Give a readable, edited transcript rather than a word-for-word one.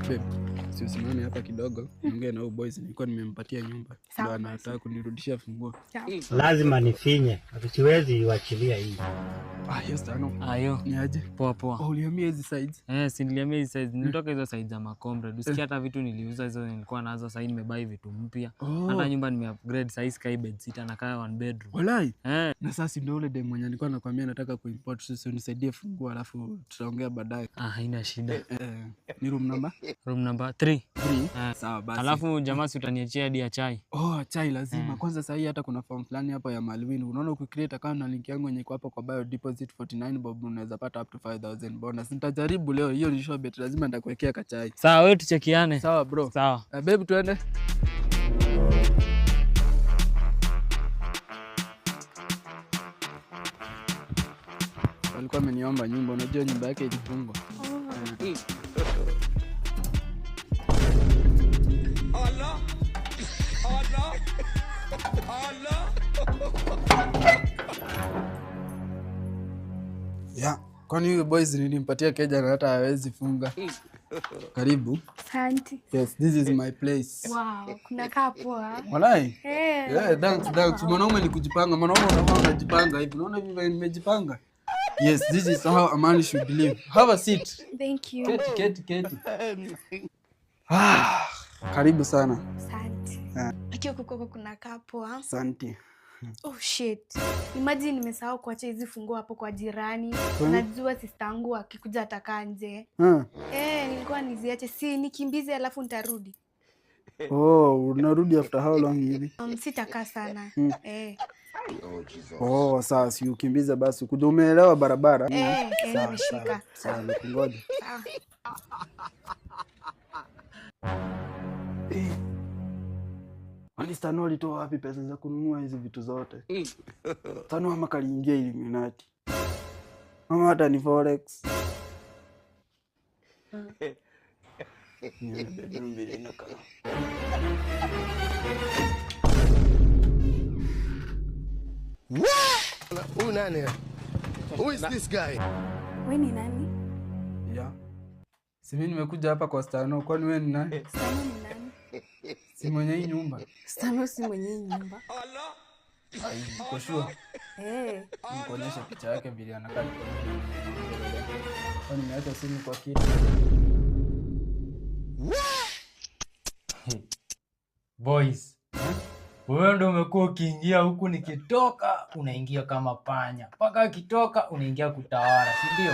Babe, si usimame hapa kidogo, niongee na huyu boys, nilikuwa nimempatia nyumba. Ndio anataka kunirudishia funguo. Lazima nifinye, siwezi iwachilia hii. Yes, tano. Ayo. Ni aje? Poa poa. Ulihamia hizi sides? Si nilihamia hizi sides. Nilitoka hizo sides za Makombre. Usikia hata vitu niliuza hizo nilikuwa nazo, sasa nimebuy vitu mpya. Hata nyumba nimeupgrade, sasa sky bed sita na kaya 1 bedroom. Walai? Na sasa ndio ule dem mwenye nilikuwa nakwambia nataka kuimport, sasa unisaidie funguo alafu tutaongea baadaye. Haina shida. Ni room number? Room number 3. Sawa basi. Alafu jamaa si utaniachia hadi ya chai. Chai lazima. Kwanza sasa hii hata kuna form fulani hapa ya Malwin. Unaona ukicreate account na link yangu yenye iko hapo kwa bio deposit 49 bob unaweza pata up to 5000 bonus. Nitajaribu leo. Hiyo ni sure bet, lazima nitakuwekea kachai. Sawa, wewe tuchekiane. Sawa bro. Sawa. Babe tuende. Alikuwa ameniomba nyumba, unajua nyumba yake ilifungwa. Allah. Allah. Allah. Ya, kwani huyu boys nilimpatia keja na hata hawezi funga. Karibu. Asante. Yes, this is my place. Wow, kuna kaa poa. Walai? Thanks. Mwanaume ni kujipanga. Mwanaume unakuwa unajipanga hivi. Unaona hivi nimejipanga? Yes, this is how a man should live. Have a seat. Thank you. Keti. Karibu sana. Asante. Akiwa kuko kuna kaa poa. Asante. Oh shit. Imagine nimesahau kuacha hizi funguo hapo kwa jirani. Najua sister yangu akikuja atakaa nje. Nilikuwa niziache, si nikimbize alafu nitarudi. Unarudi after how long hivi? Sitakaa sana. Sawa, si ukimbize basi. Kuja umeelewa barabara? Nimeshika. Sawa, nikungoje. Stano alitoa wapi pesa za kununua hizi vitu zote? Stano ama kaliingia Illuminati? Ama hata ni Forex? Who nani? Who is this guy? Wewe ni nani? Si mimi nimekuja hapa kwa Stano, kwani wewe ni nani? Stano ni nani? Si mwenye hii nyumba. Stano si mwenye hii nyumba. Uko sure? Nikuonyesha picha yake vile anakaa. Kwani nimeacha simu kwa kiti. Boys. Wewe ndio umekuwa ukiingia huku, nikitoka unaingia kama panya. Mpaka ukitoka unaingia kutawala, si ndio?